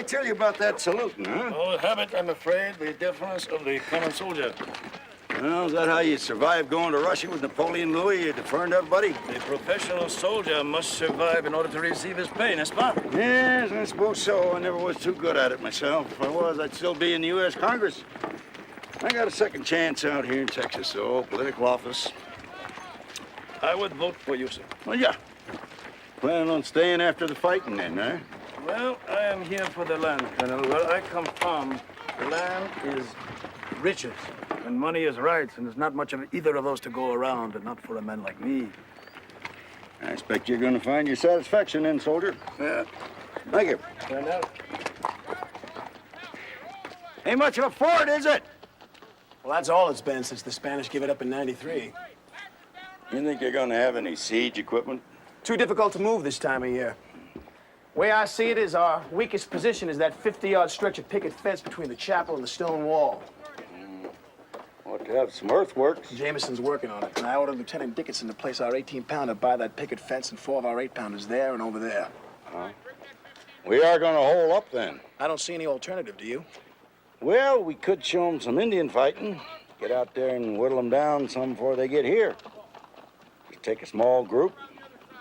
tell you about that saluting, huh? Oh, habit, I'm afraid, the deference of the common soldier. Well, is that how you survived going to Russia with Napoleon Louis? You deferring to everybody? The professional soldier must survive in order to receive his pay, n'est-ce pas? Yes, I suppose so. I never was too good at it myself. If I was, I'd still be in the U.S. Congress. I got a second chance out here in Texas, so political office. I would vote for you, sir. Well, yeah. Planning on staying after the fighting then, huh? Well, I am here for the land, Colonel. Where I come from, the land is riches, and money is rights, and there's not much of either of those to go around, and not for a man like me. I expect you're going to find your satisfaction then, soldier. Yeah. Thank you. Colonel. Ain't much of a fort, is it? Well, that's all it's been since the Spanish gave it up in '93. You think you're going to have any siege equipment? Too difficult to move this time of year. Way I see it is our weakest position is that 50-yard stretch of picket fence between the chapel and the stone wall. Ought to have some earthworks. Jameson's working on it, and I ordered Lieutenant Dickinson to place our 18-pounder by that picket fence and 4 of our 8-pounders there and over there. We are going to hold up then. I don't see any alternative, do you? Well, we could show them some Indian fighting. Get out there and whittle them down some before they get here. Just take a small group,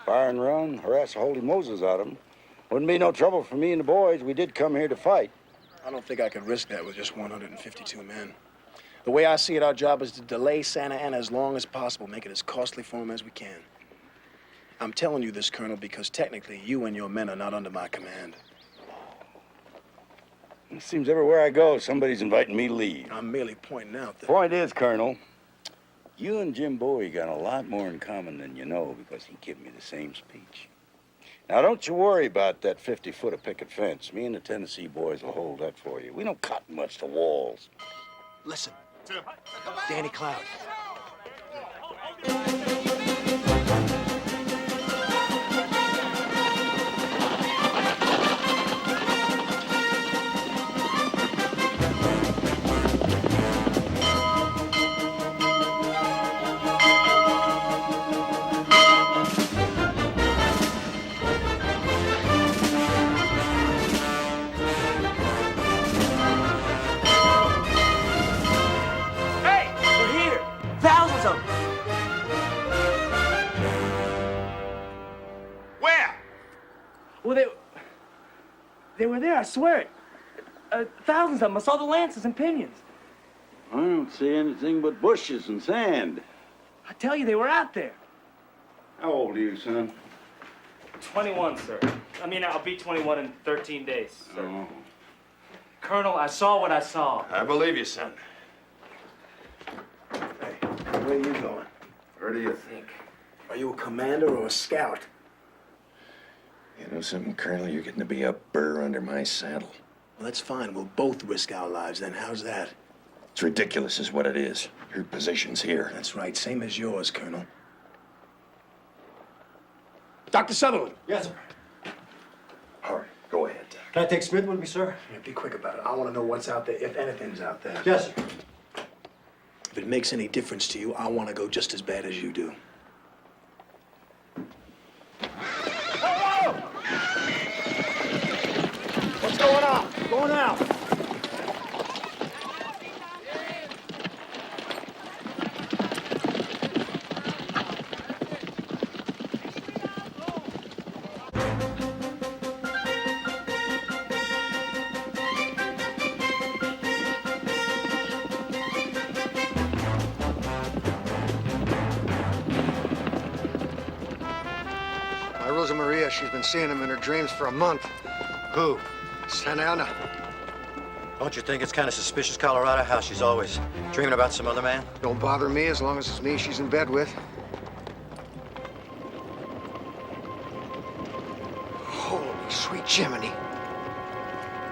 fire and run, harass the holy Moses out of them. Wouldn't be no trouble for me and the boys. We did come here to fight. I don't think I could risk that with just 152 men. The way I see it, our job is to delay Santa Ana as long as possible, make it as costly for them as we can. I'm telling you this, Colonel, because technically you and your men are not under my command. It seems everywhere I go, somebody's inviting me to leave. I'm merely pointing out that... Point is, Colonel, you and Jim Bowie got a lot more in common than you know because he gave me the same speech. Now, don't you worry about that 50-foot of picket fence. Me and the Tennessee boys will hold that for you. We don't cotton much to walls. Listen, Danny Cloud. Well, they were there, I swear it. Thousands of them. I saw the lances and pinions. I don't see anything but bushes and sand. I tell you, they were out there. How old are you, son? 21, sir. I mean, I'll be 21 in 13 days, sir. Oh. Colonel, I saw what I saw. I believe you, son. Hey, where are you going? Where do you think? Are you a commander or a scout? You know something, Colonel? You're getting to be a burr under my saddle. Well, that's fine. We'll both risk our lives then. How's that? It's ridiculous is what it is. Your position's here. That's right. Same as yours, Colonel. Dr. Sutherland. Yes, sir. All right, go ahead. Can I take Smith with me, sir? Yeah, be quick about it. I want to know what's out there, if anything's out there. Yes, sir. If it makes any difference to you, I want to go just as bad as you do. What's going on? What's going on? Rosa Maria, she's been seeing him in her dreams for a month. Who? Santa Ana. Don't you think it's kind of suspicious, Colorado, how she's always dreaming about some other man? Don't bother me as long as it's me she's in bed with. Holy sweet Jiminy.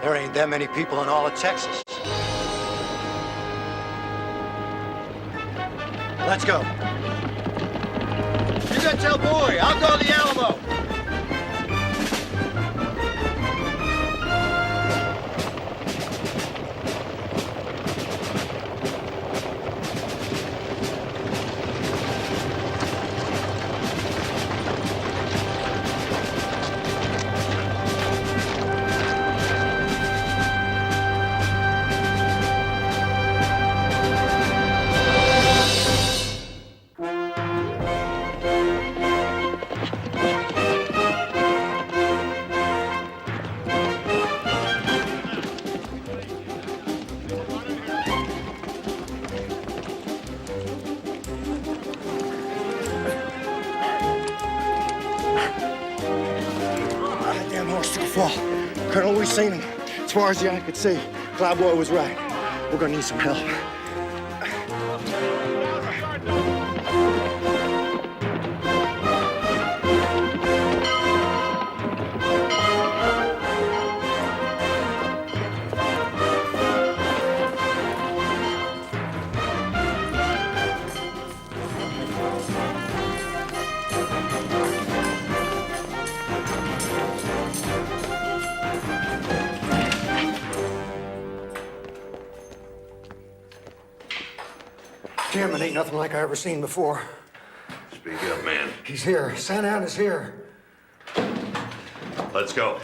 There ain't that many people in all of Texas. Let's go. You gotta tell Bowie. I'll go to the Alamo. Colonel, we've seen him. As far as the eye could see, Cloudboy was right. We're gonna need some help. Jim, it ain't nothing like I ever seen before. Speak up, man. He's here. Santa Ana's here. Let's go.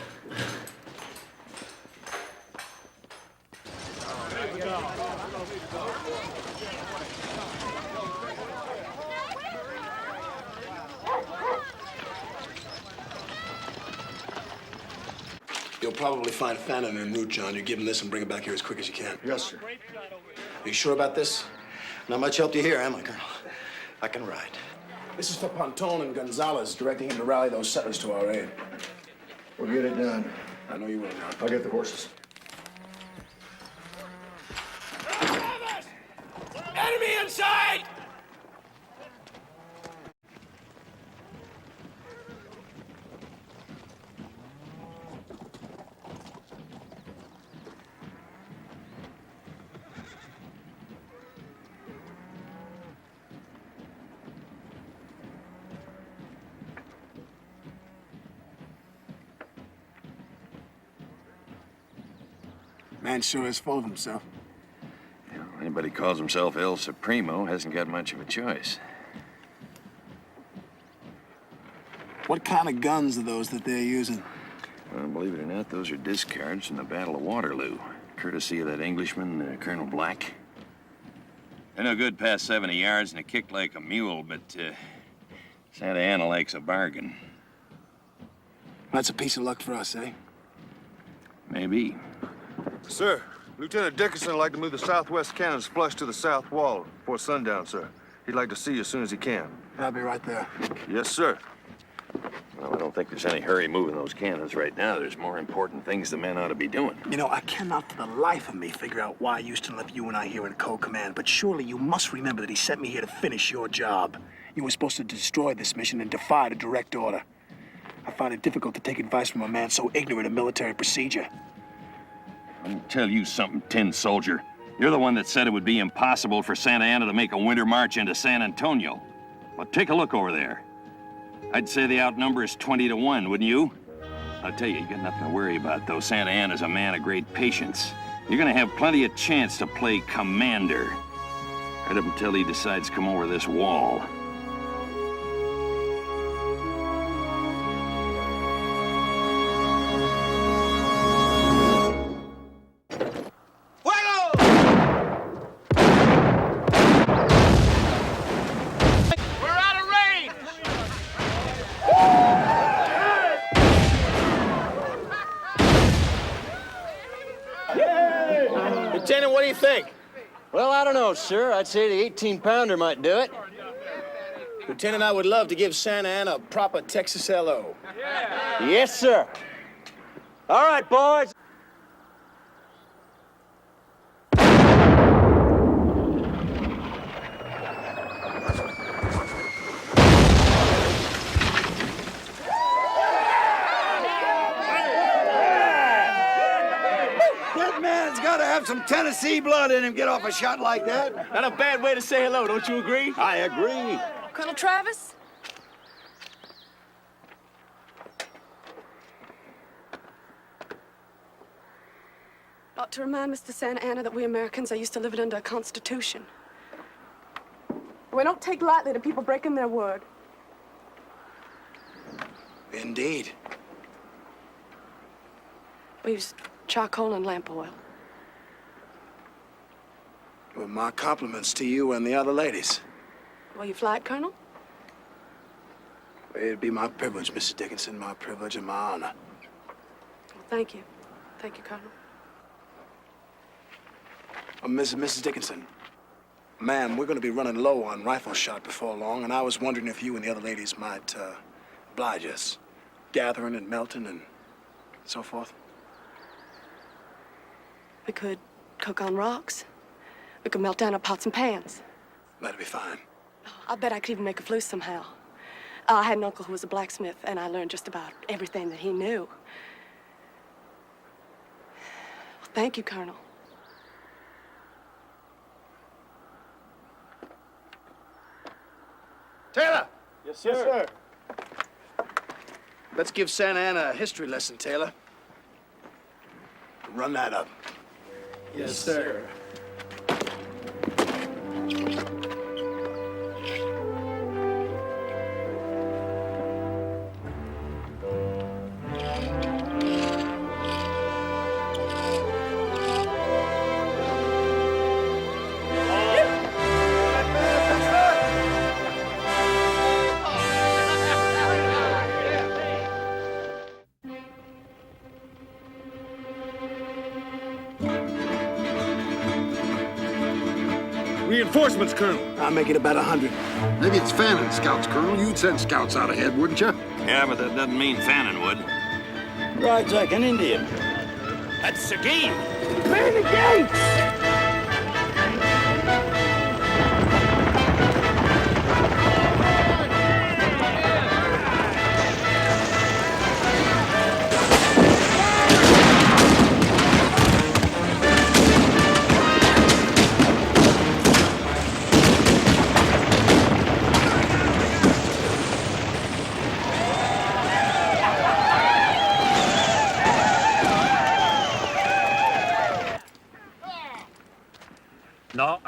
You'll probably find Fannin en route, John. You give him this and bring it back here as quick as you can. Yes, sir. Are you sure about this? Not much help to you here, am I, Colonel? I can ride. This is for Pontone and Gonzalez, directing him to rally those settlers to our aid. We'll get it done. I know you will, John. I'll get the horses. Enemy in sight! Man sure is full of himself. You know, anybody calls himself El Supremo hasn't got much of a choice. What kind of guns are those that they're using? Well, believe it or not, those are discards from the Battle of Waterloo, courtesy of that Englishman, Colonel Black. They're no good past 70 yards and they kick like a mule, but Santa Ana likes a bargain. That's a piece of luck for us, eh? Maybe. Sir, Lieutenant Dickinson would like to move the southwest cannons flush to the south wall before sundown, sir. He'd like to see you as soon as he can. I'll be right there. Yes, sir. Well, I don't think there's any hurry moving those cannons right now. There's more important things the men ought to be doing. You know, I cannot for the life of me figure out why Houston left you and I here in co-command, but surely you must remember that he sent me here to finish your job. You were supposed to destroy this mission and defy the direct order. I find it difficult to take advice from a man so ignorant of military procedure. Let me tell you something, Tin Soldier. You're the one that said it would be impossible for Santa Ana to make a winter march into San Antonio. Well, take a look over there. I'd say the outnumber is 20 to 1, wouldn't you? I'll tell you, you got nothing to worry about, though. Santa Ana's a man of great patience. You're gonna have plenty of chance to play commander. Right up until he decides to come over this wall. Lieutenant, what do you think? Well, I don't know, sir. I'd say the 18-pounder might do it. Lieutenant, I would love to give Santa Ana a proper Texas hello. Yes, sir. All right, boys. That man's got to have some Tennessee blood in him, get off a shot like that. Not a bad way to say hello, don't you agree? I agree. Colonel Travis? Ought to remind Mr. Santa Ana that we Americans are used to living under a constitution. We don't take lightly to people breaking their word. Indeed. We use charcoal and lamp oil. Well, my compliments to you and the other ladies. Will you fly it, Colonel? It'd be my privilege, Mrs. Dickinson, my privilege and my honor. Well, thank you. Thank you, Colonel. Mrs. Dickinson, ma'am, we're going to be running low on rifle shot before long, and I was wondering if you and the other ladies might oblige us, gathering and melting and so forth. We could cook on rocks. We could melt down our pots and pans. That'd be fine. I bet I could even make a flue somehow. I had an uncle who was a blacksmith, and I learned just about everything that he knew. Well, thank you, Colonel. Taylor! Yes, sir. Let's give Santa Ana a history lesson, Taylor. Run that up. Yes, sir. Reinforcements, Colonel. I'll make it about 100. Maybe it's Fannin scouts, Colonel. You'd send scouts out ahead, wouldn't you? Yeah, but that doesn't mean Fannin would. Rides like an Indian. That's Seguin. Man the gates! No,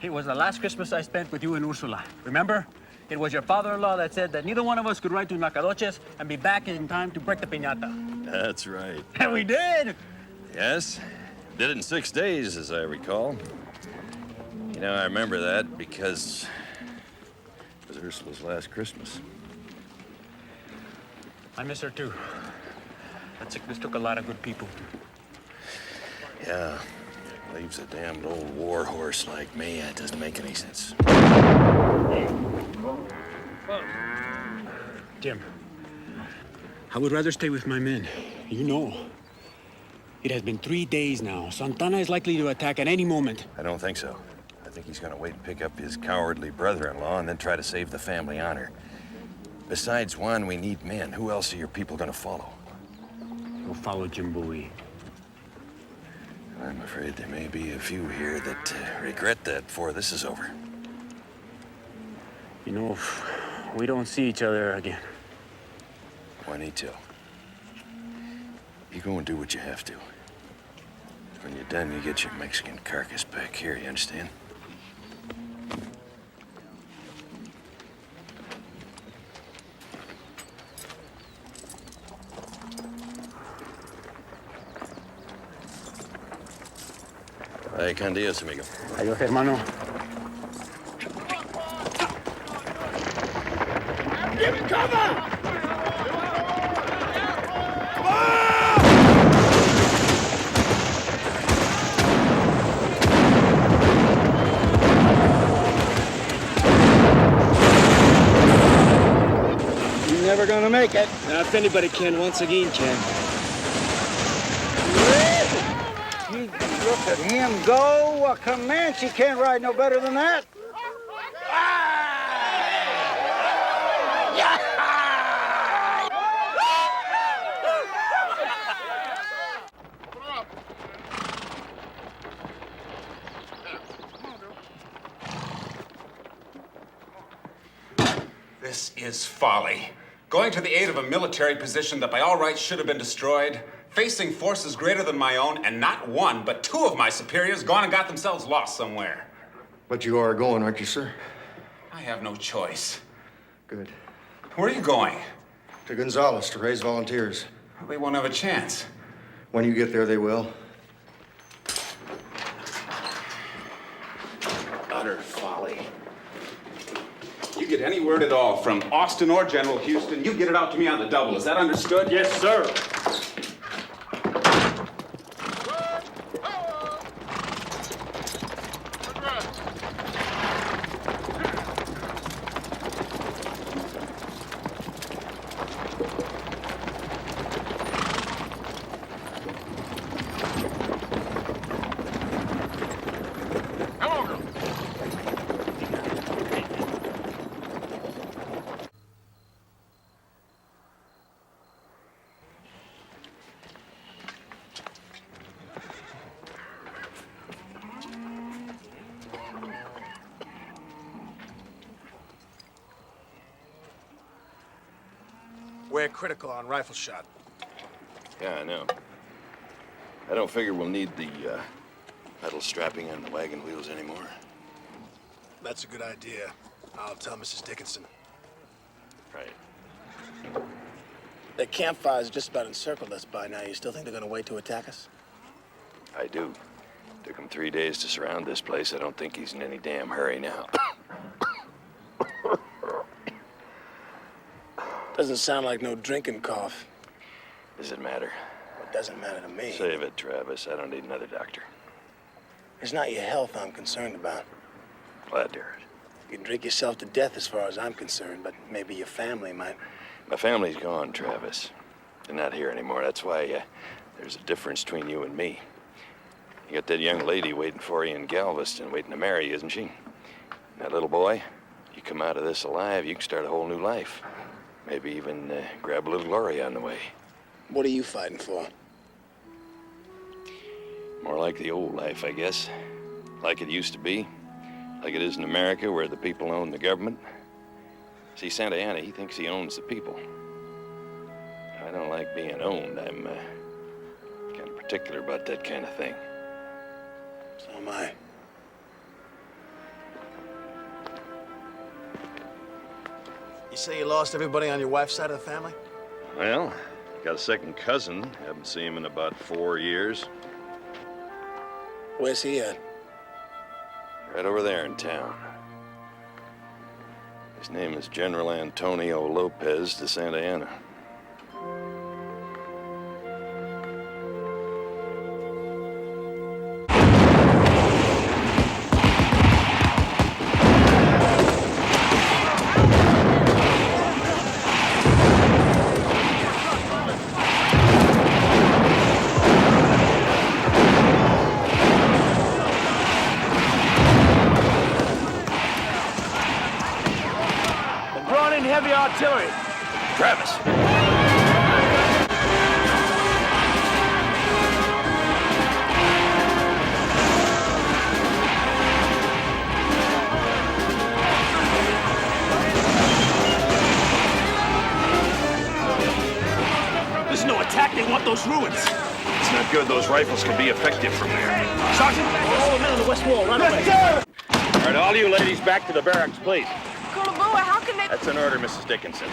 it was the last Christmas I spent with you and Ursula. Remember? It was your father-in-law that said that neither one of us could ride to Nacogdoches and be back in time to break the piñata. That's right. And we did! Yes. Did it in 6 days, as I recall. You know, I remember that because it was Ursula's last Christmas. I miss her too. That sickness took a lot of good people. Yeah. Leaves a damned old war horse like me. That doesn't make any sense. Jim, I would rather stay with my men. You know. It has been 3 days now. Santana is likely to attack at any moment. I don't think so. I think he's gonna wait and pick up his cowardly brother-in-law and then try to save the family honor. Besides Juan, we need men. Who else are your people gonna follow? We'll follow Jim Bowie. I'm afraid there may be a few here that regret that before this is over. You know, if we don't see each other again. Juanito, you go and do what you have to. When you're done, you get your Mexican carcass back here, you understand? Ay, con Dios, amigo. Adiós, hermano. Give me cover! You're never gonna make it. Now, if anybody can, once again can. Look at him go. A Comanche can't ride no better than that. This is folly. Going to the aid of a military position that by all rights should have been destroyed, facing forces greater than my own, and not one, but two of my superiors gone and got themselves lost somewhere. But you are going, aren't you, sir? I have no choice. Good. Where are you going? To Gonzales to raise volunteers. They won't have a chance. When you get there, they will. Utter folly. You get any word at all from Austin or General Houston, you get it out to me on the double. Is that understood? Yes, sir. We're critical on rifle shot. Yeah, I know. I don't figure we'll need the metal strapping on the wagon wheels anymore. That's a good idea. I'll tell Mrs. Dickinson. Right. Their campfires just about encircled us by now. You still think they're gonna wait to attack us? I do. Took him 3 days to surround this place. I don't think he's in any damn hurry now. Doesn't sound like no drinking cough. Does it matter? It doesn't matter to me. Save it, Travis. I don't need another doctor. It's not your health I'm concerned about. Glad to hear it. You can drink yourself to death as far as I'm concerned, but maybe your family might. My family's gone, Travis. They're not here anymore. That's why there's a difference between you and me. You got that young lady waiting for you in Galveston, waiting to marry you, isn't she? And that little boy, you come out of this alive, you can start a whole new life. Maybe even grab a little glory on the way. What are you fighting for? More like the old life, I guess. Like it used to be. Like it is in America, where the people own the government. See, Santa Anna, he thinks he owns the people. I don't like being owned. I'm kind of particular about that kind of thing. So am I. You say you lost everybody on your wife's side of the family? Well, got a second cousin. Haven't seen him in about 4 years. Where's he at? Right over there in town. His name is General Antonio Lopez de Santa Anna. Heavy artillery. Travis! There's no attack. They want those ruins. It's not good. Those rifles could be effective from there. Sergeant, all the men on the west wall. Run away. All right, all you ladies back to the barracks, please. Colonel Boa, how can they... That's an order, Mrs. Dickinson.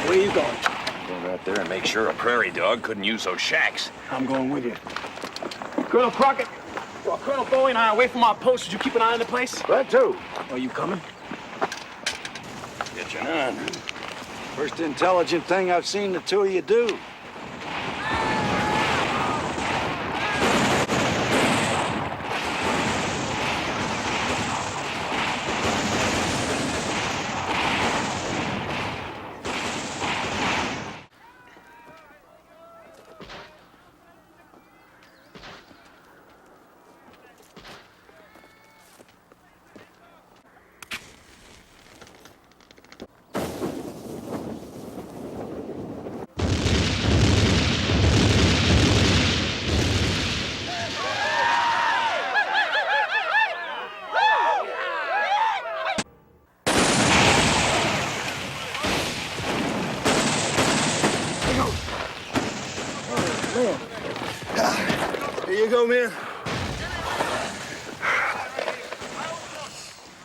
Where you going? Going out there and make sure a prairie dog couldn't use those shacks. I'm going with you. Colonel Crockett, while Colonel Bowie and I are away from our posts, did you keep an eye on the place? That too. Are you coming? Get you on. First intelligent thing I've seen the two of you do. Here you go, man.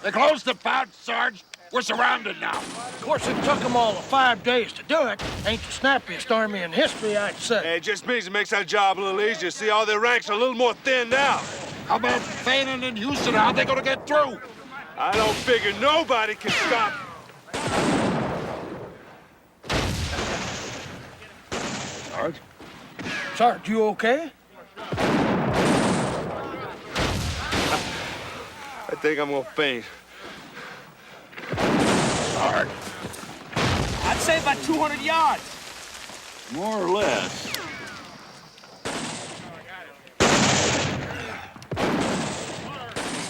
They closed the pouch, Sarge. We're surrounded now. Of course, it took them all 5 days to do it. Ain't the snappiest army in history, I'd say. Hey, it just means it makes our job a little easier. See, all their ranks are a little more thinned out. How about Fannin and Houston? How'd they gonna get through? I don't figure nobody can stop. Sarge? Sarge, you okay? I think I'm gonna faint. hard. I'd say about 200 yards. More or less.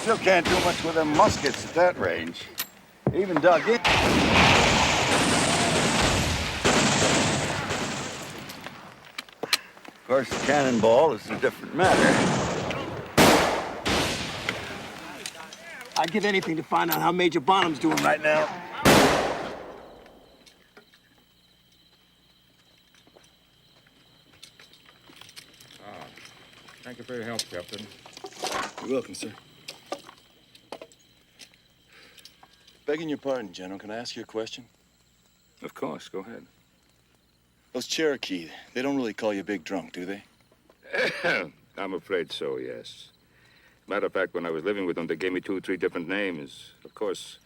Still can't do much with them muskets at that range. Even dug in. Of course, the cannonball is a different matter. I'd give anything to find out how Major Bonham's doing right now. Thank you for your help, Captain. You're welcome, sir. Begging your pardon, General, can I ask you a question? Of course, go ahead. Those Cherokee, they don't really call you Big Drunk, do they? I'm afraid so, yes. Matter of fact, when I was living with them, they gave me 2 or 3 different names. Of course,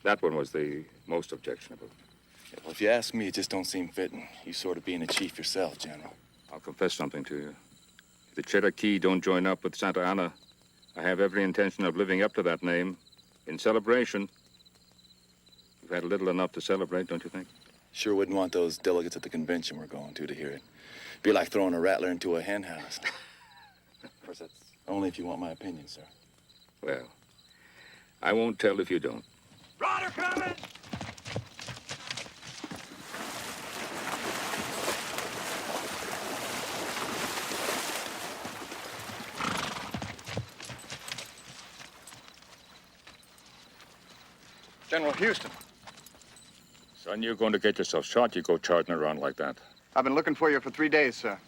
that one was the most objectionable. Yeah, well, if you ask me, it just don't seem fitting. You sort of being a chief yourself, General. I'll confess something to you. If the Cherokee don't join up with Santa Ana, I have every intention of living up to that name in celebration. We've had little enough to celebrate, don't you think? Sure wouldn't want those delegates at the convention we're going to hear it. Be like throwing a rattler into a hen house. Of course, that's only if you want my opinion, sir. Well, I won't tell if you don't. Ryder coming! General Houston. Son, you're going to get yourself shot. You go charging around like that. I've been looking for you for 3 days, sir.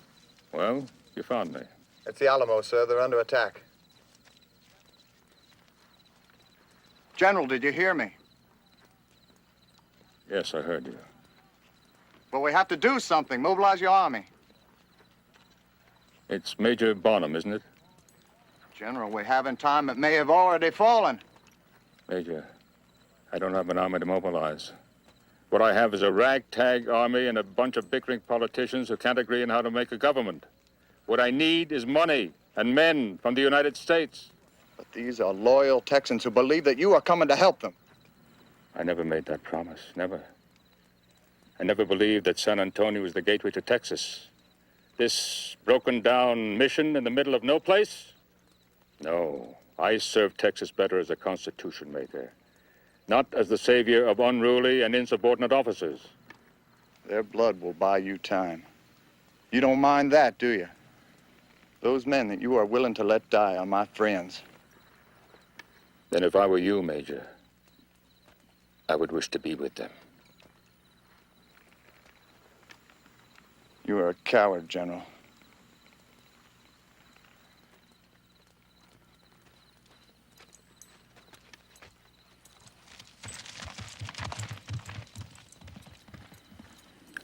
Well, you found me. It's the Alamo, sir. They're under attack. General, did you hear me? Yes, I heard you. Well, we have to do something. Mobilize your army. It's Major Bonham, isn't it? General, we haven't time. It may have already fallen. Major, I don't have an army to mobilize. What I have is a ragtag army and a bunch of bickering politicians who can't agree on how to make a government. What I need is money and men from the United States. But these are loyal Texans who believe that you are coming to help them. I never made that promise, never. I never believed that San Antonio was the gateway to Texas. This broken-down mission in the middle of no place? No, I serve Texas better as a constitution maker, not as the savior of unruly and insubordinate officers. Their blood will buy you time. You don't mind that, do you? Those men that you are willing to let die are my friends. Then if I were you, Major, I would wish to be with them. You are a coward, General.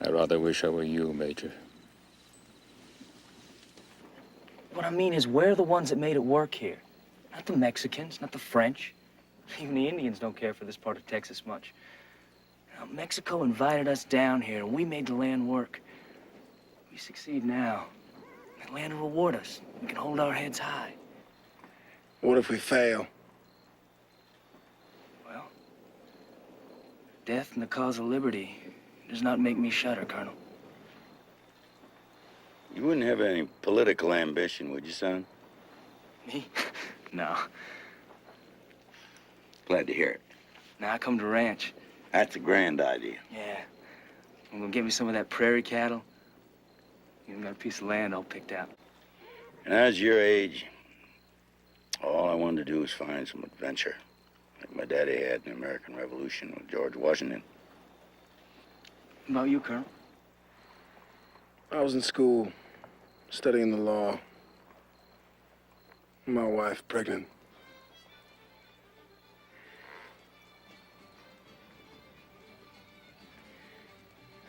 I rather wish I were you, Major. What I mean is, we're the ones that made it work here. Not the Mexicans, not the French. Even the Indians don't care for this part of Texas much. Now, Mexico invited us down here, and we made the land work. We succeed now. The land will reward us. We can hold our heads high. What if we fail? Well, death in the cause of liberty does not make me shudder, Colonel. You wouldn't have any political ambition, would you, son? Me? No. Glad to hear it. Now I come to ranch. That's a grand idea. Yeah. I'm gonna get me some of that prairie cattle. Even got a piece of land all picked out. And as your age, all I wanted to do was find some adventure, like my daddy had in the American Revolution with George Washington. What about you, Colonel? I was in school, studying the law. My wife pregnant.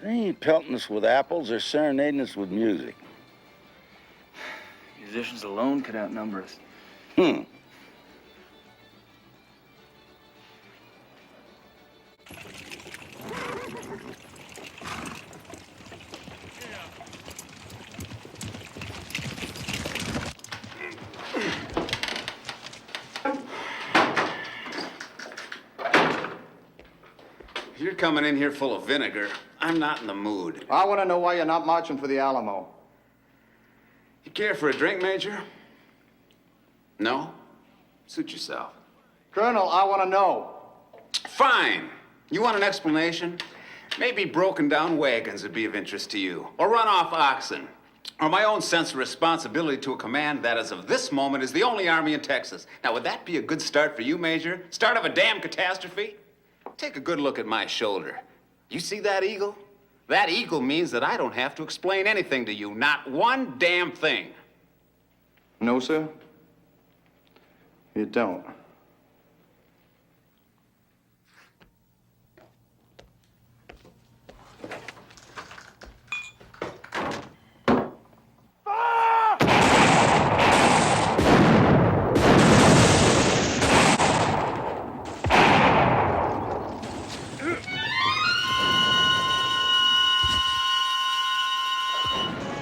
They ain't pelting us with apples or serenading us with music. Musicians alone could outnumber us. coming in here full of vinegar. I'm not in the mood. I want to know why you're not marching for the Alamo. You care for a drink, Major? No? Suit yourself. Colonel, I want to know. Fine. You want an explanation? Maybe broken down wagons would be of interest to you, or run off oxen, or my own sense of responsibility to a command that, as of this moment, is the only army in Texas. Now, would that be a good start for you, Major? Start of a damn catastrophe? Take a good look at my shoulder. You see that eagle? That eagle means that I don't have to explain anything to you, not one damn thing. No, sir. You don't.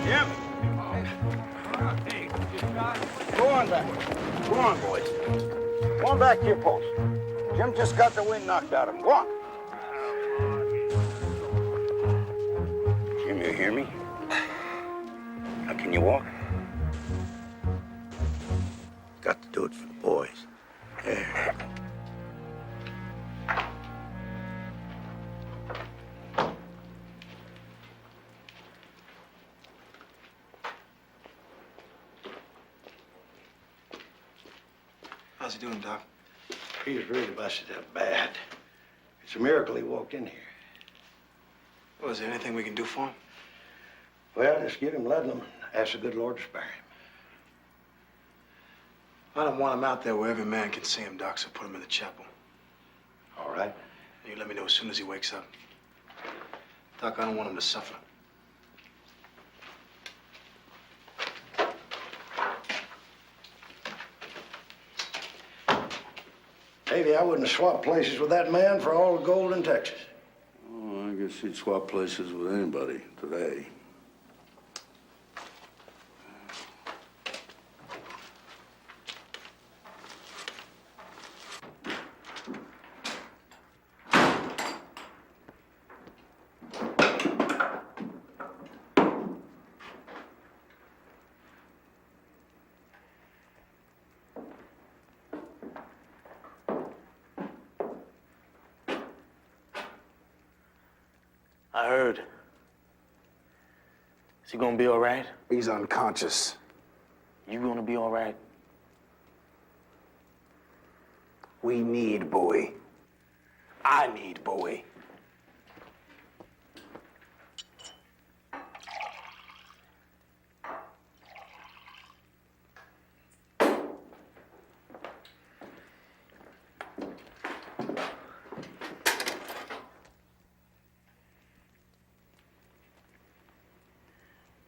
Yep. Go on back. Go on, boys. Go on back to your post. Jim just got the wind knocked out of him. Go on. Jim, you hear me? Now, can you walk? Got to do it for the boys. There. How's he doing, Doc? He's really busted up bad. It's a miracle he walked in here. Well, is there anything we can do for him? Well, just give him Ludlam and ask the good Lord to spare him. I don't want him out there where every man can see him, Doc, so put him in the chapel. All right. You let me know as soon as he wakes up. Doc, I don't want him to suffer. Davy, I wouldn't swap places with that man for all the gold in Texas. Oh, I guess he'd swap places with anybody today. I heard. Is he gonna be all right? He's unconscious. You gonna be all right? We need Bowie. I need Bowie.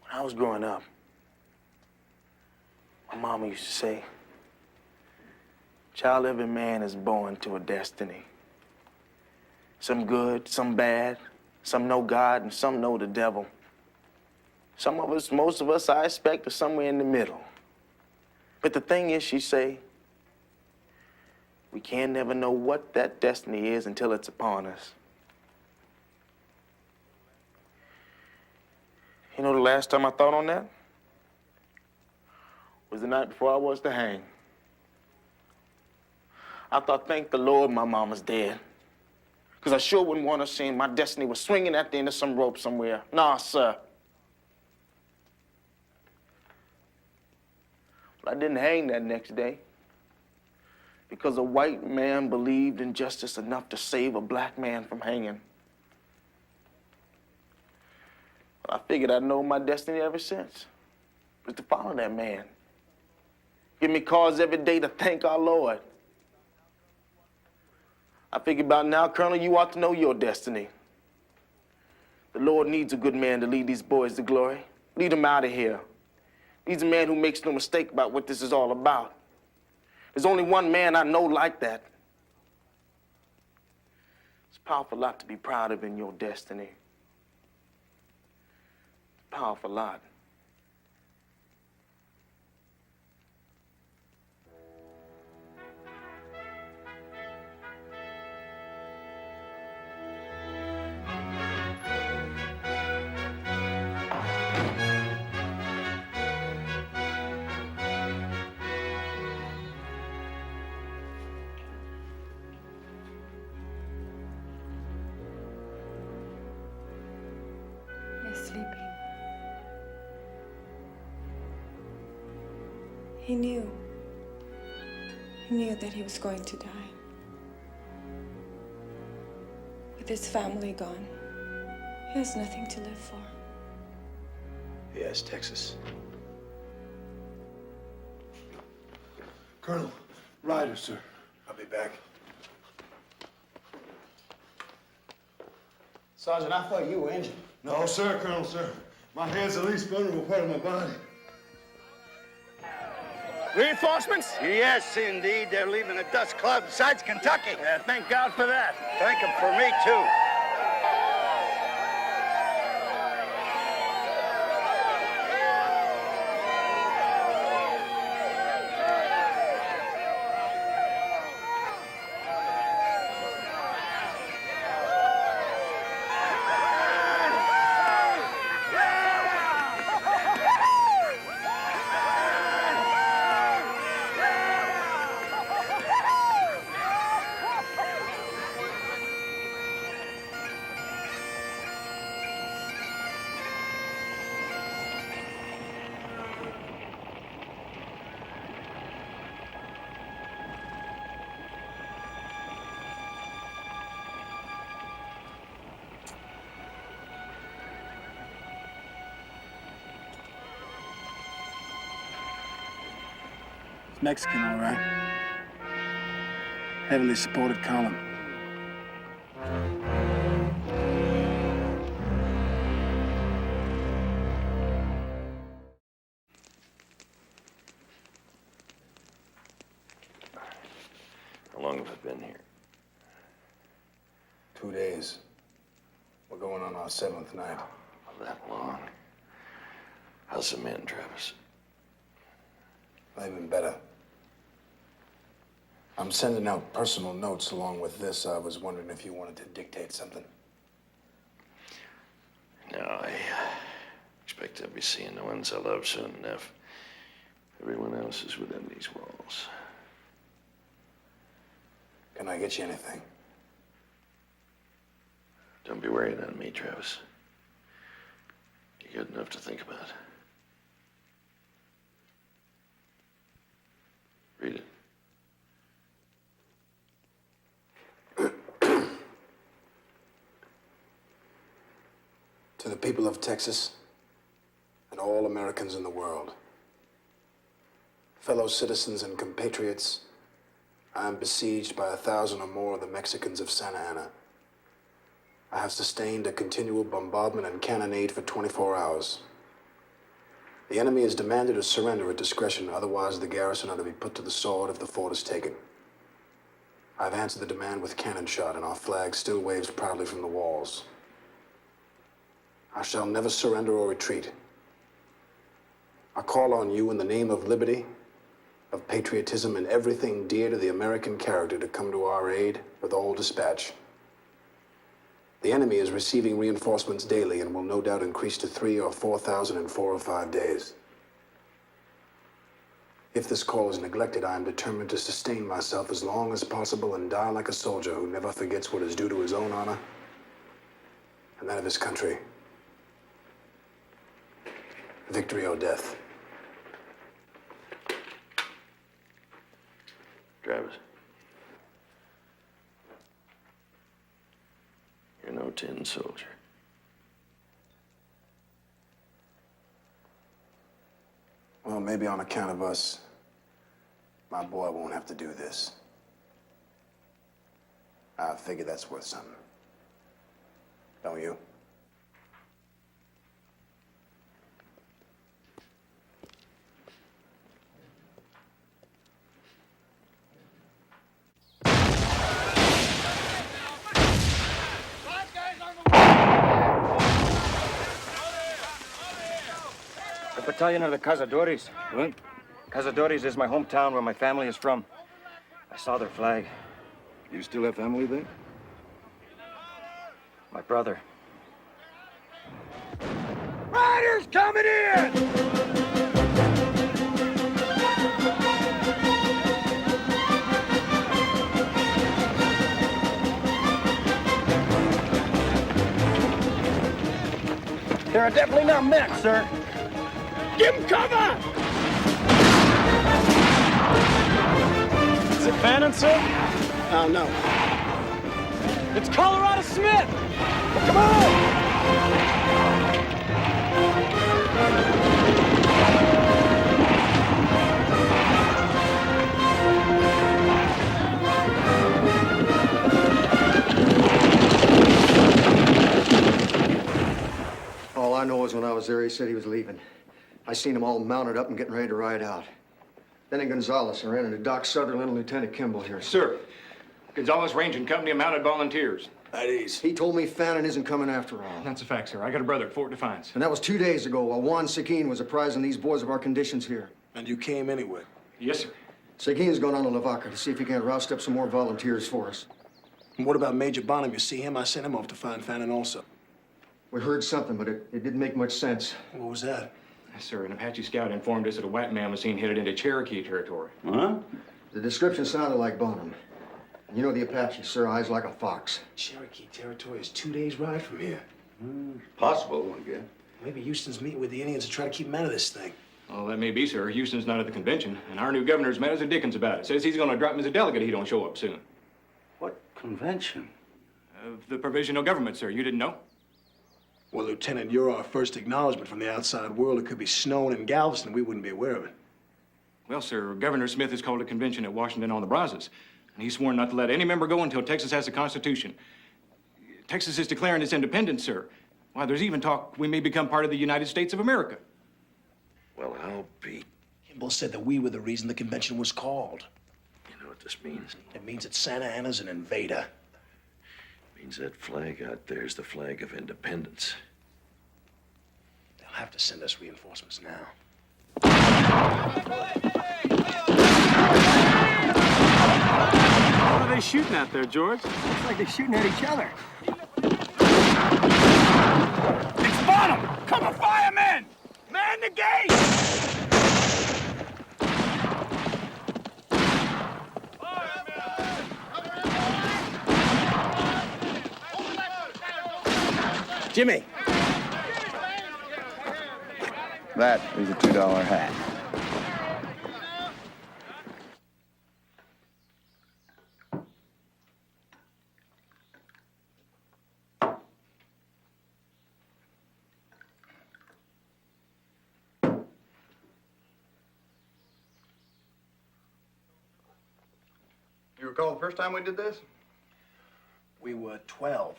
When I was growing up, my mama used to say, child, every man is born to a destiny. Some good, some bad, some know God and some know the devil. Some of us, most of us, I expect, are somewhere in the middle. But the thing is, she say, we can never know what that destiny is until it's upon us. You know, the last time I thought on that was the night before I was to hang. I thought, thank the Lord my mama's dead. Because I sure wouldn't want to see my destiny was swinging at the end of some rope somewhere. Nah, sir. But I didn't hang that next day because a white man believed in justice enough to save a black man from hanging. I figured I'd known my destiny ever since. Was to follow that man. Give me cause every day to thank our Lord. I figure about now, Colonel, you ought to know your destiny. The Lord needs a good man to lead these boys to glory. Lead them out of here. He's a man who makes no mistake about what this is all about. There's only one man I know like that. It's a powerful lot to be proud of in your destiny. Powerful lot. He knew. He knew that he was going to die. With his family gone, he has nothing to live for. Yes, Texas. Colonel, Ryder, sir. I'll be back. Sergeant, I thought you were injured. No, sir, Colonel, sir. My head's the least vulnerable part of my body. Reinforcements? Yes, indeed. They're leaving a dust cloud besides Kentucky. Thank God for that. Thank them for me, too. It's Mexican, all right. Heavily supported column. How long have I been here? 2 days. We're going on our 7th night. That long. How's the men, Travis? They've been better. I'm sending out personal notes along with this. I was wondering if you wanted to dictate something. No, I expect I'll be seeing the ones I love soon enough. Everyone else is within these walls. Can I get you anything? Don't be worrying on me, Travis. You got enough to think about. Read it. To the people of Texas and all Americans in the world, fellow citizens and compatriots, I am besieged by 1,000 or more of the Mexicans of Santa Ana. I have sustained a continual bombardment and cannonade for 24 hours. The enemy has demanded a surrender at discretion, otherwise the garrison are to be put to the sword if the fort is taken. I've answered the demand with cannon shot, and our flag still waves proudly from the walls. I shall never surrender or retreat. I call on you in the name of liberty, of patriotism, and everything dear to the American character to come to our aid with all dispatch. The enemy is receiving reinforcements daily and will no doubt increase to 3,000 or 4,000 in 4 or 5 days. If this call is neglected, I am determined to sustain myself as long as possible and die like a soldier who never forgets what is due to his own honor and that of his country. Victory or death. Travis. You're no tin soldier. Well, maybe on account of us, my boy won't have to do this. I figure that's worth something. Don't you? The battalion of the Cazadores. What? Cazadores is my hometown where my family is from. I saw their flag. You still have family there? My brother. Riders coming in! They're definitely not Mex, sir. Give 'em cover! sir? Oh, no. It's Colorado Smith! Come on! All I know is when I was there, he said he was leaving. I seen them all mounted up and getting ready to ride out. Then in Gonzales, I ran into Doc Sutherland and Lieutenant Kimball here. Sir, Gonzales Ranging Company of Mounted Volunteers. At ease. He told me Fannin isn't coming after all. That's a fact, sir. I got a brother at Fort Defiance. And that was 2 days ago while Juan Seguin was apprising these boys of our conditions here. And you came anyway? Yes, sir. Seguin's gone on to Lavaca to see if he can't roust up some more volunteers for us. And what about Major Bonham? You see him? I sent him off to find Fannin also. We heard something, but it didn't make much sense. What was that? Yes, sir. An Apache scout informed us that a white man was seen headed into Cherokee territory. Huh? The description sounded like Bonham. And you know the Apaches, sir, eyes like a fox. Cherokee territory is 2 days' ride from here. Possible, I guess. Maybe Houston's meeting with the Indians to try to keep him out of this thing. Well, that may be, sir. Houston's not at the convention, and our new governor's mad as a dickens about it. Says he's going to drop him as a delegate if he don't show up soon. What convention? Of the provisional government, sir. You didn't know? Well, Lieutenant, you're our first acknowledgement from the outside world. It could be snowing in Galveston. We wouldn't be aware of it. Well, sir, Governor Smith has called a convention at Washington on the Brazos, and he's sworn not to let any member go until Texas has a constitution. Texas is declaring its independence, sir. Why, there's even talk we may become part of the United States of America. Well, I'll be. Kimball said that we were the reason the convention was called. You know what this means? It means that Santa Anna's an invader. Means that flag out there's the flag of independence. They'll have to send us reinforcements now. What are they shooting at there, George? Looks like they're shooting at each other. It's Bonham! Come on, firemen! Man the gate! Jimmy! That is a $2 hat. You recall the first time we did this? We were 12.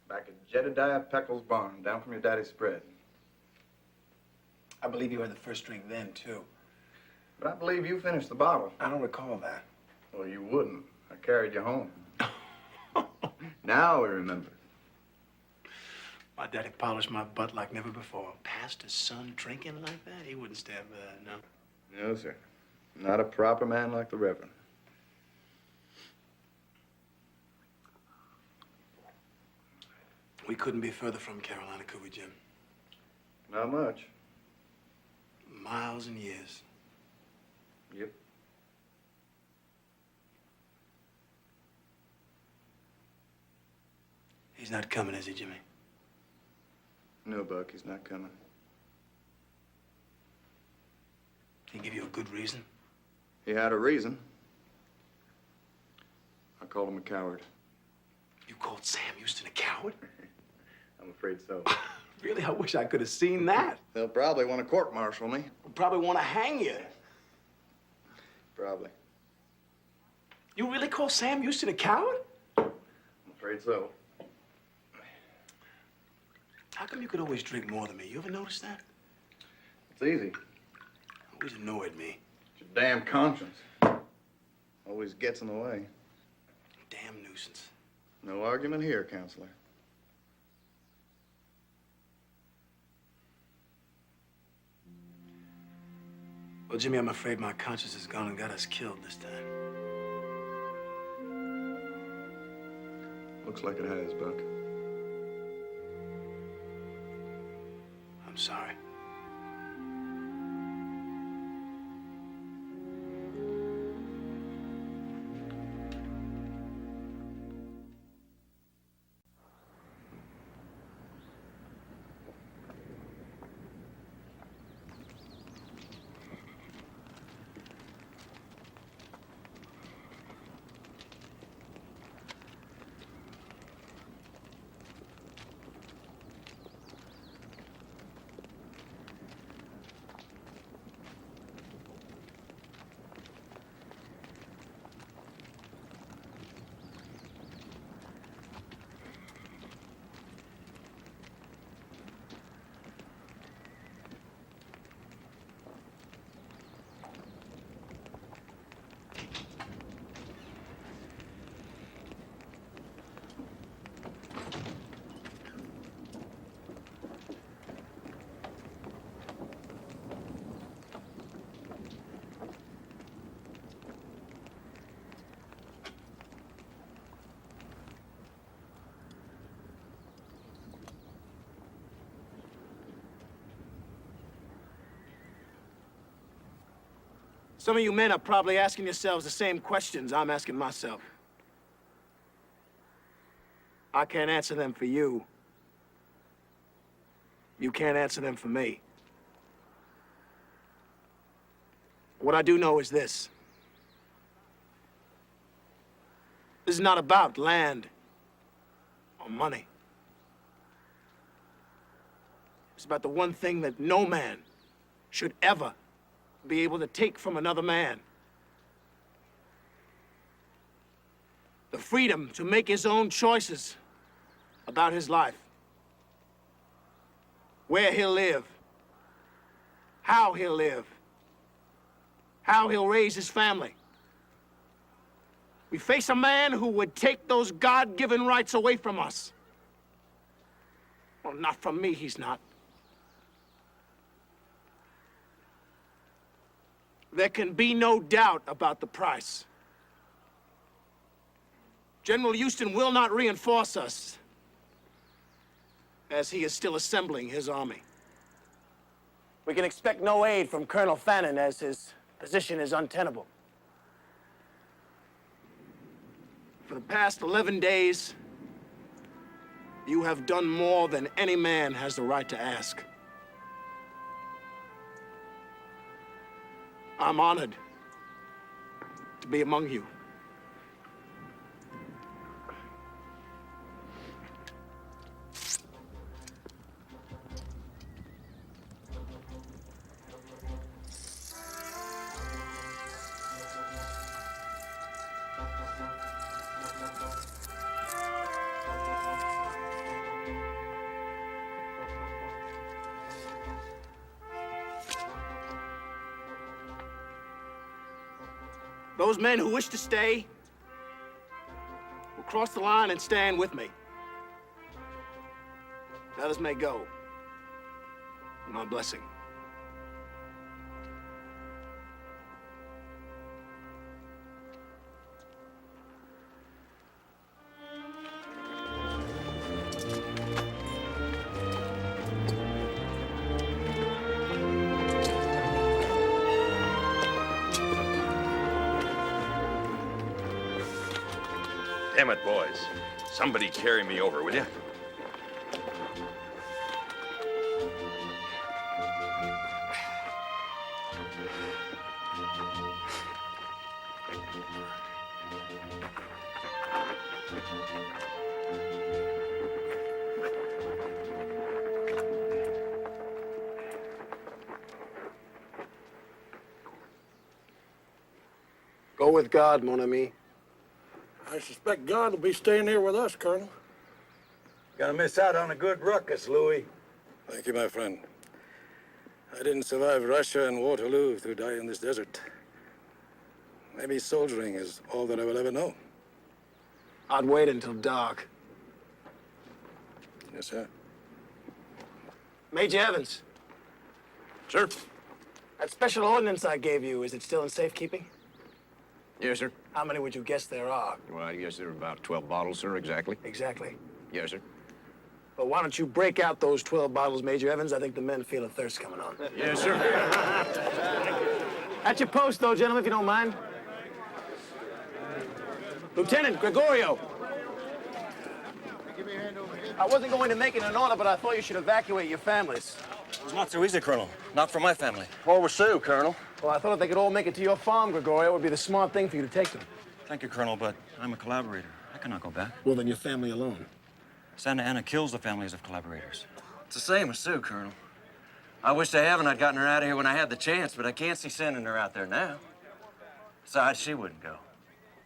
Back at Jedediah Peckle's barn, down from your daddy's spread. I believe you had the first drink then, too. But I believe you finished the bottle. I don't recall that. Well, you wouldn't. I carried you home. Now we remember. My daddy polished my butt like never before. Pastor's son drinking like that? He wouldn't stand for that, no. No, sir. Not a proper man like the Reverend. We couldn't be further from Carolina, could we, Jim? Not much. Miles and years. Yep. He's not coming, is he, Jimmy? No, Buck, he's not coming. He give you a good reason? He had a reason. I called him a coward. You called Sam Houston a coward? I'm afraid so. Really? I wish I could have seen that. They'll probably want to court-martial me. They'll probably want to hang you. Probably. You really call Sam Houston a coward? I'm afraid so. How come you could always drink more than me? You ever notice that? It's easy. Always annoyed me. It's your damn conscience. Always gets in the way. Damn nuisance. No argument here, counselor. Well, Jimmy, I'm afraid my conscience has gone and got us killed this time. Looks like it has, Buck. I'm sorry. Some of you men are probably asking yourselves the same questions I'm asking myself. I can't answer them for you. You can't answer them for me. What I do know is this. This is not about land or money. It's about the one thing that no man should ever be able to take from another man. The freedom to make his own choices about his life. Where he'll live. How he'll live. How he'll raise his family. We face a man who would take those God-given rights away from us. Well, not from me, he's not. There can be no doubt about the price. General Houston will not reinforce us, as he is still assembling his army. We can expect no aid from Colonel Fannin, as his position is untenable. For the past 11 days, you have done more than any man has the right to ask. I'm honored to be among you. Those men who wish to stay will cross the line and stand with me. The others may go. My blessing. Damn it, boys. Somebody carry me over, will you? Go with God, mon ami. I suspect God will be staying here with us, Colonel. Gonna miss out on a good ruckus, Louis. Thank you, my friend. I didn't survive Russia and Waterloo to die in this desert. Maybe soldiering is all that I will ever know. I'd wait until dark. Yes, sir. Major Evans. Sir? That special ordnance I gave you, is it still in safekeeping? Yes, sir. How many would you guess there are? Well, I guess there are about 12 bottles, sir, exactly. Exactly. Yes, sir. But why don't you break out those 12 bottles, Major Evans? I think the men feel a thirst coming on. Yes, sir. At your post, though, gentlemen, if you don't mind. Lieutenant Gregorio. I wasn't going to make it an order, but I thought you should evacuate your families. It's not so easy, Colonel. Not for my family. Or with Sue, Colonel. Well, I thought if they could all make it to your farm, Gregorio, it would be the smart thing for you to take them. Thank you, Colonel, but I'm a collaborator. I cannot go back. Well, then your family alone. Santa Ana kills the families of collaborators. It's the same with Sue, Colonel. I wish to heaven I'd gotten her out of here when I had the chance, but I can't see sending her out there now. Besides, she wouldn't go.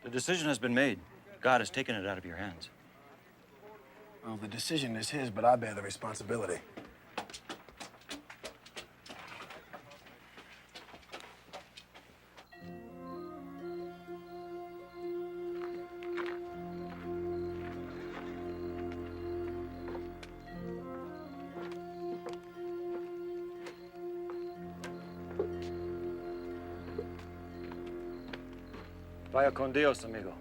The decision has been made. God has taken it out of your hands. Well, the decision is his, but I bear the responsibility. Vaya con Dios, amigo.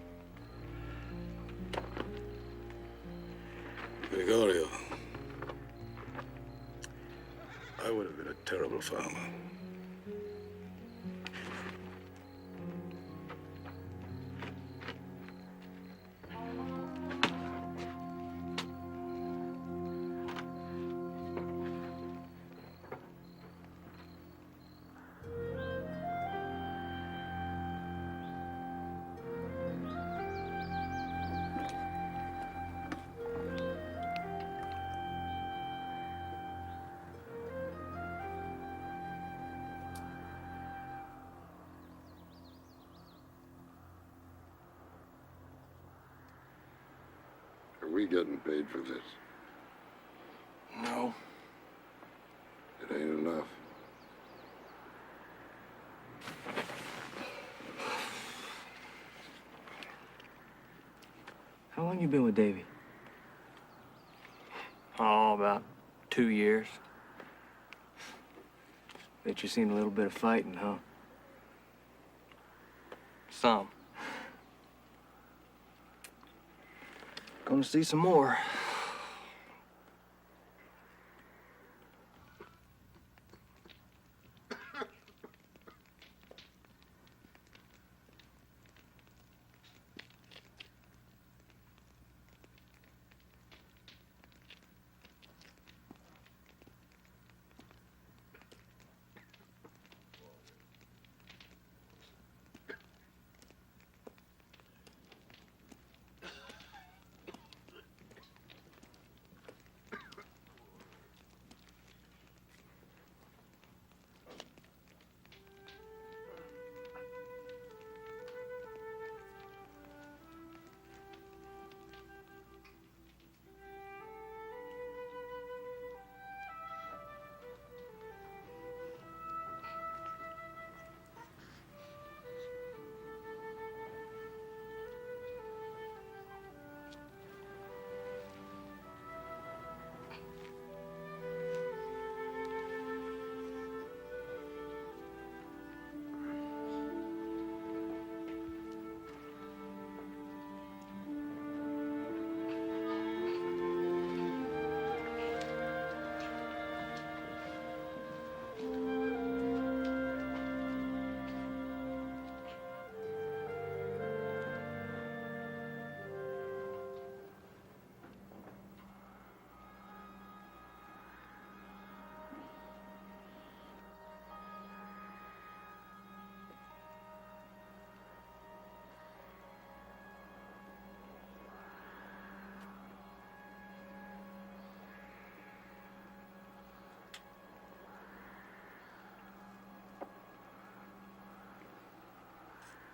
Gregorio. I would have been a terrible farmer. we getting paid for this? No. It ain't enough. How long you been with Davy? Oh, about 2 years. Bet you seen a little bit of fighting, huh? Some. Gonna see some more.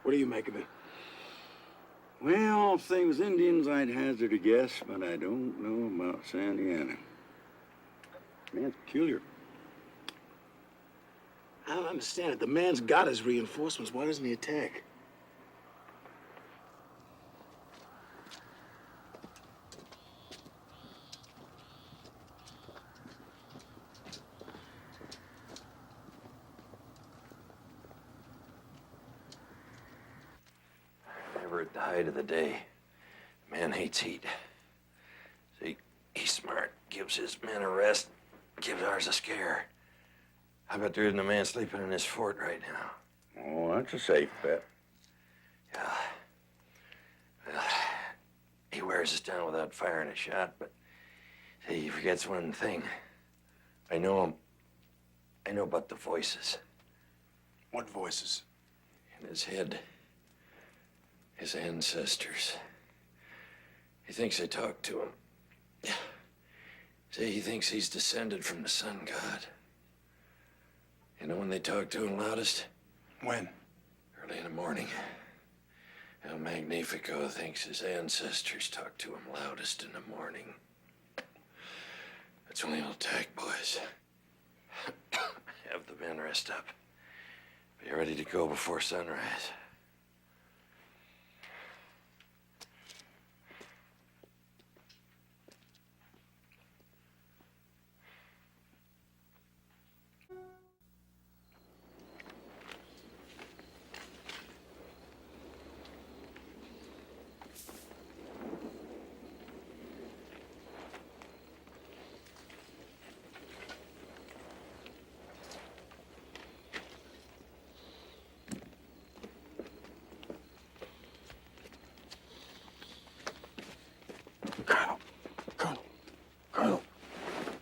What do you make of it? Well, if they was Indians, I'd hazard a guess, but I don't know about Santa Ana. Man's peculiar. I don't understand it. The man's got his reinforcements. Why doesn't he attack? Never at the height of the day. Man hates heat. See, he's smart. Gives his men a rest. Gives ours a scare. I bet there isn't a man sleeping in this fort right now. Oh, that's a safe bet. Yeah. Well, he wears us down without firing a shot, but see, he forgets one thing. I know him. I know about the voices. What voices? In his head. His ancestors. He thinks they talk to him. See, he thinks he's descended from the sun god. You know when they talk to him loudest? When? Early in the morning. El Magnifico thinks his ancestors talk to him loudest in the morning. That's when he'll attack, boys. Have the men rest up. Be ready to go before sunrise.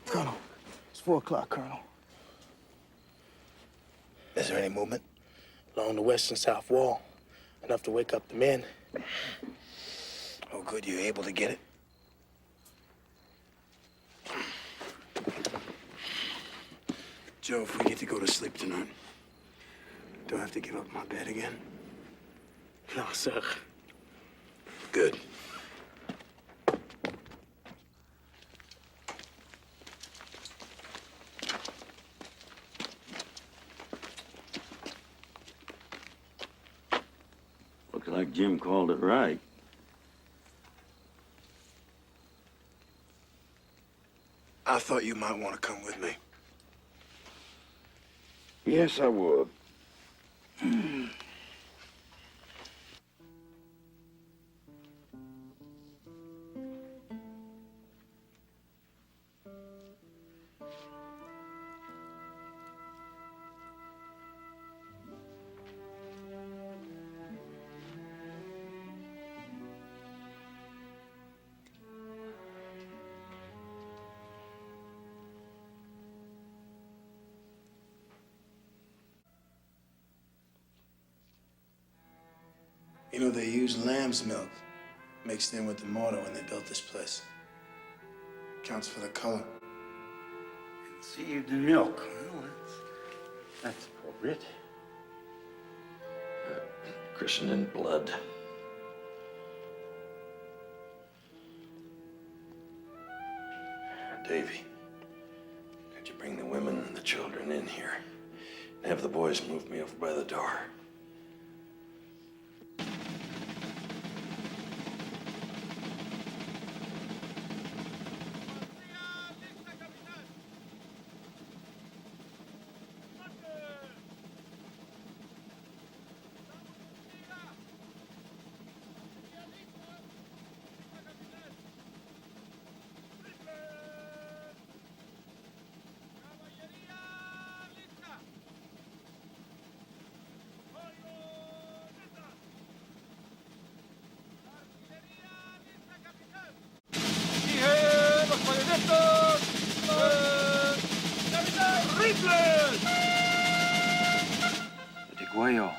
Colonel, it's 4 o'clock, Colonel. Is there any movement along the west and south wall? Enough to wake up the men? Oh, good, you're able to get it? Joe, if we get to go to sleep tonight, do I have to give up my bed again? No, sir. Good. Looks like Jim called it right. I thought you might want to come with me. Yes, I would. You know, they used lamb's milk mixed in with the mortar when they built this place. Counts for the color. See, the milk. Well, that's appropriate. Christening blood. Davy, could you bring the women and the children in here? And have the boys move me over by the door. Degüello.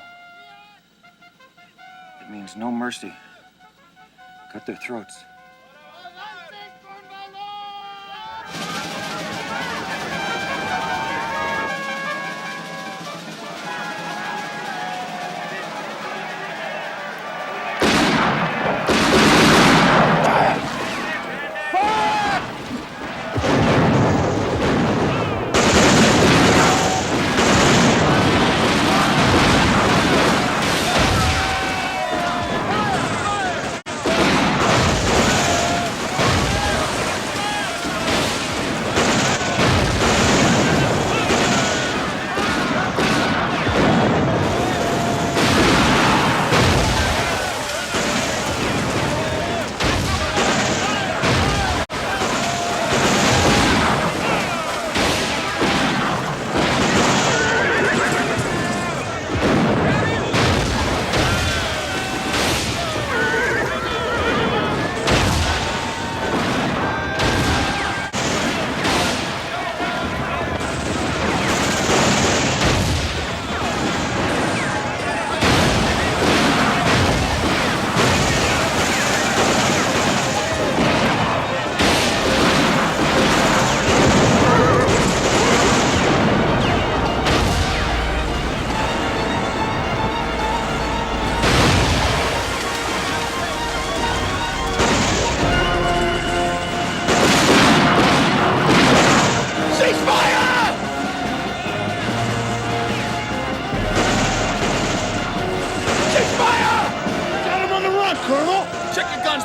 It means no mercy. Cut their throats.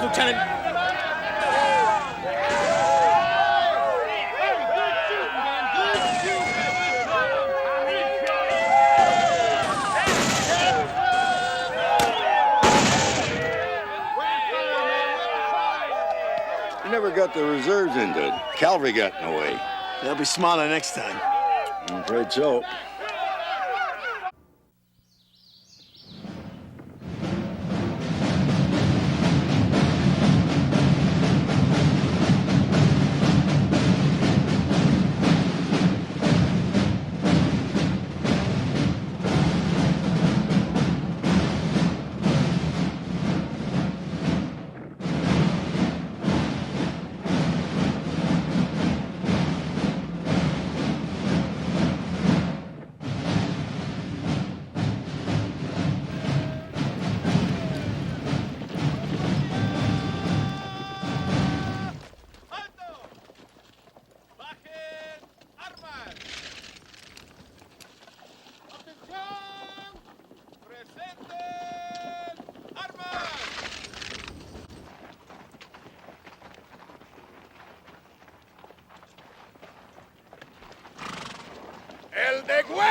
Lieutenant. You never got the reserves into it. Cavalry got in the way. They'll be smarter next time. I'm afraid so.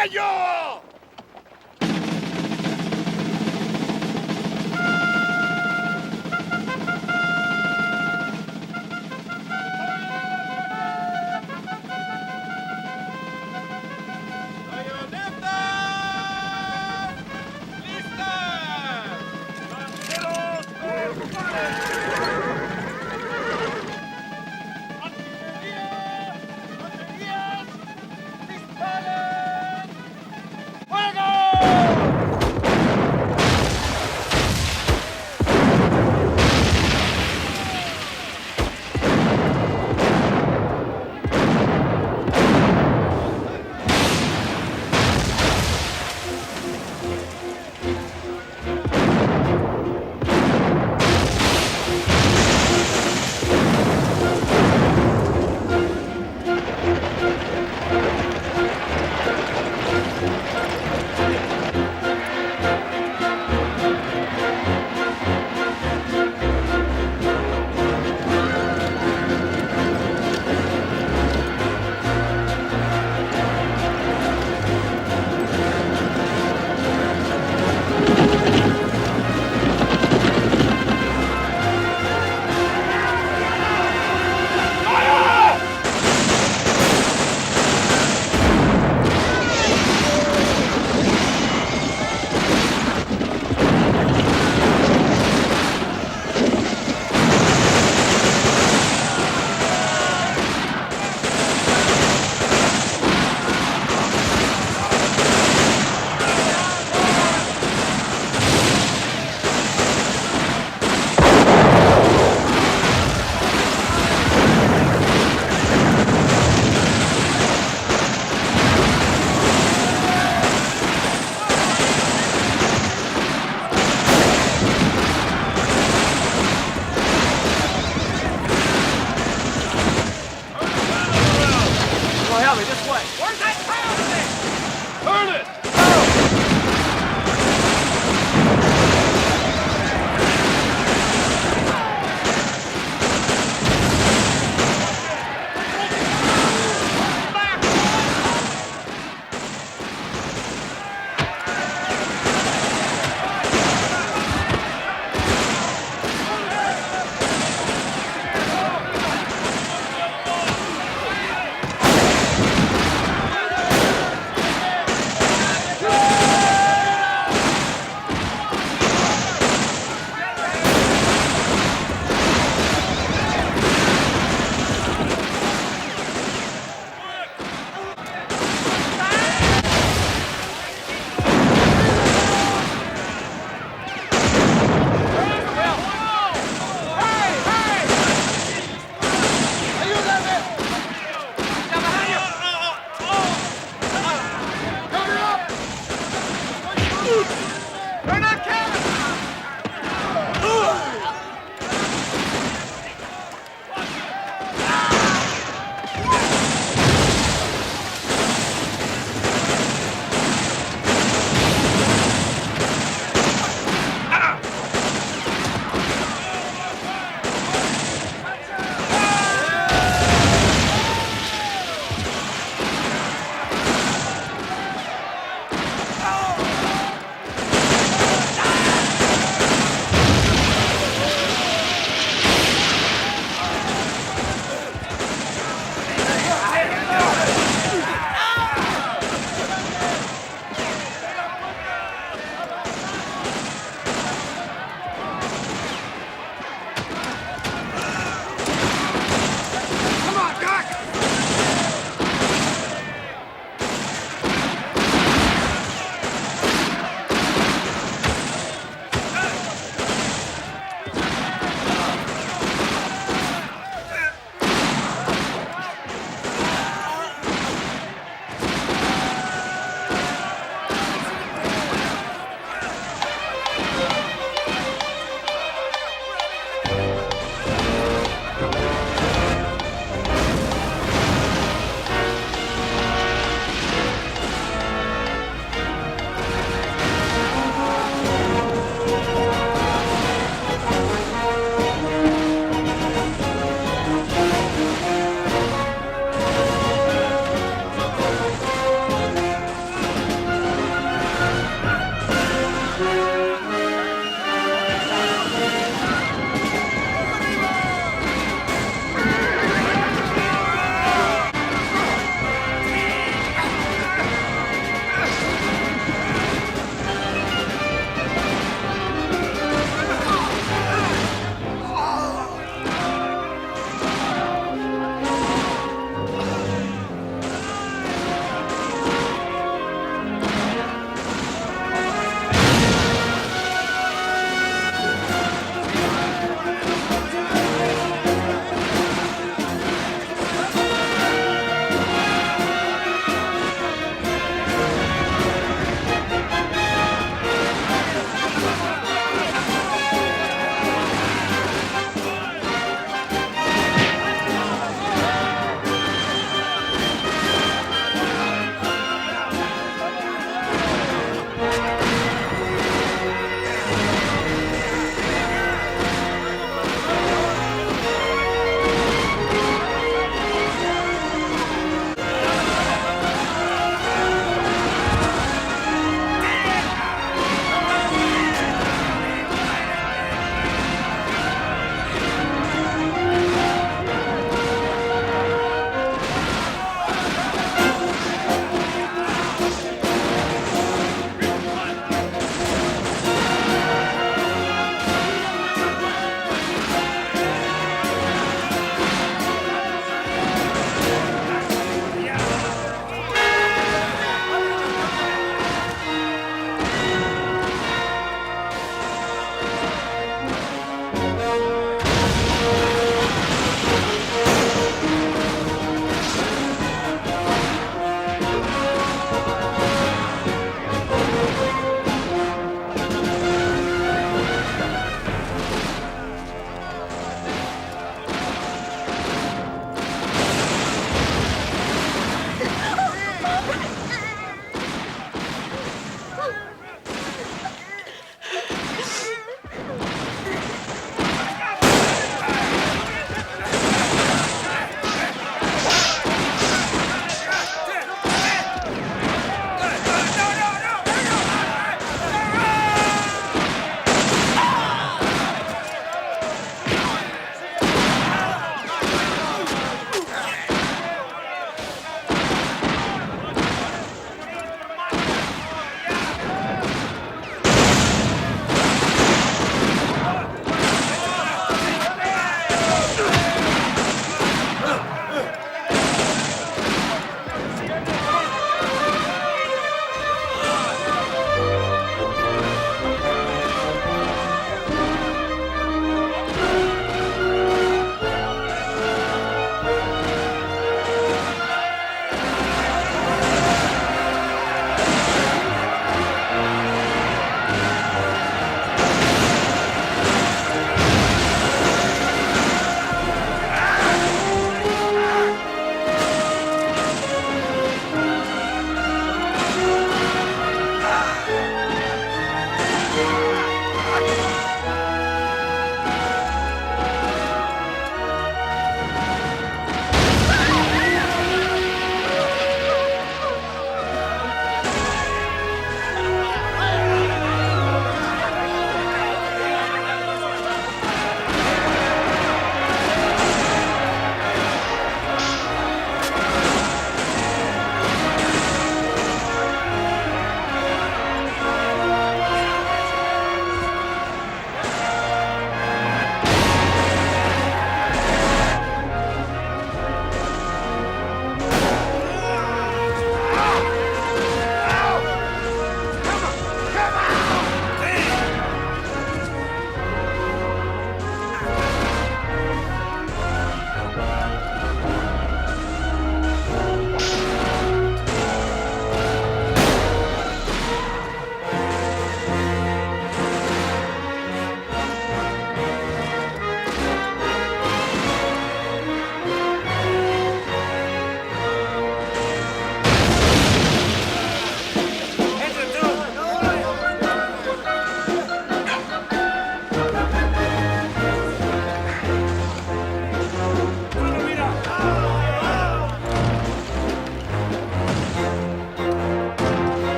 Mayo!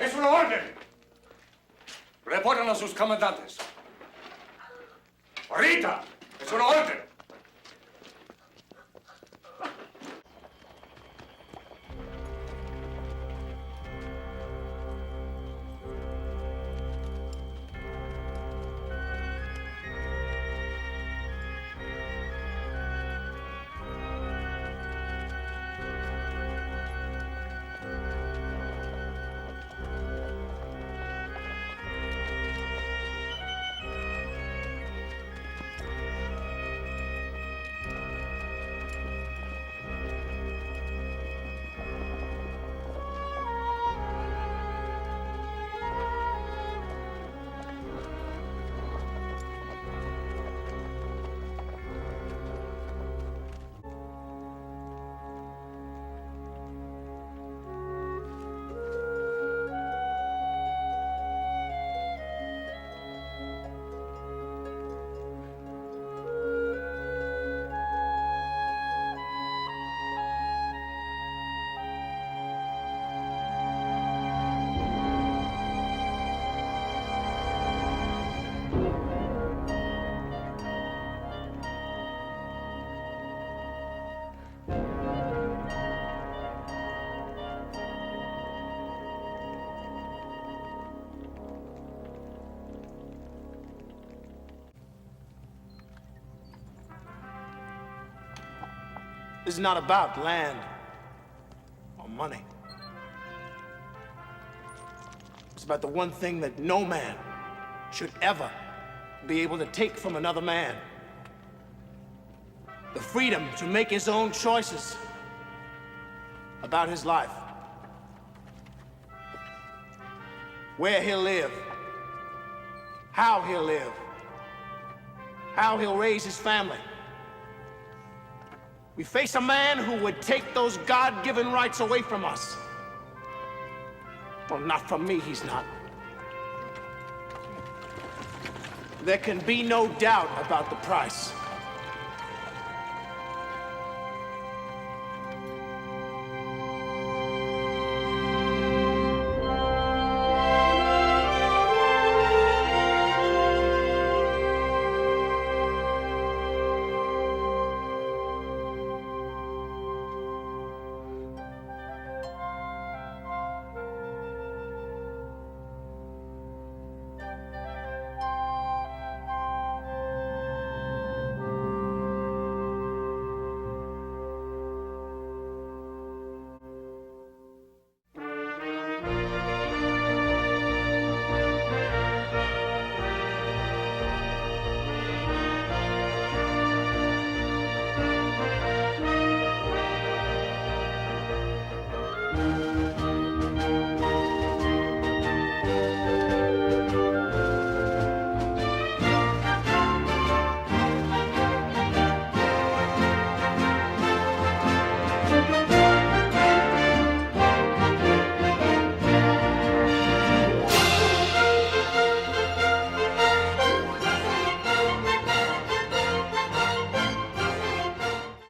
Es una orden. Reporten a sus comandantes. Ahorita. Es una orden. This is not about land or money. It's about the one thing that no man should ever be able to take from another man. The freedom to make his own choices about his life. Where he'll live, how he'll live, how he'll raise his family. We face a man who would take those God-given rights away from us. Well, not from me, he's not. There can be no doubt about the price.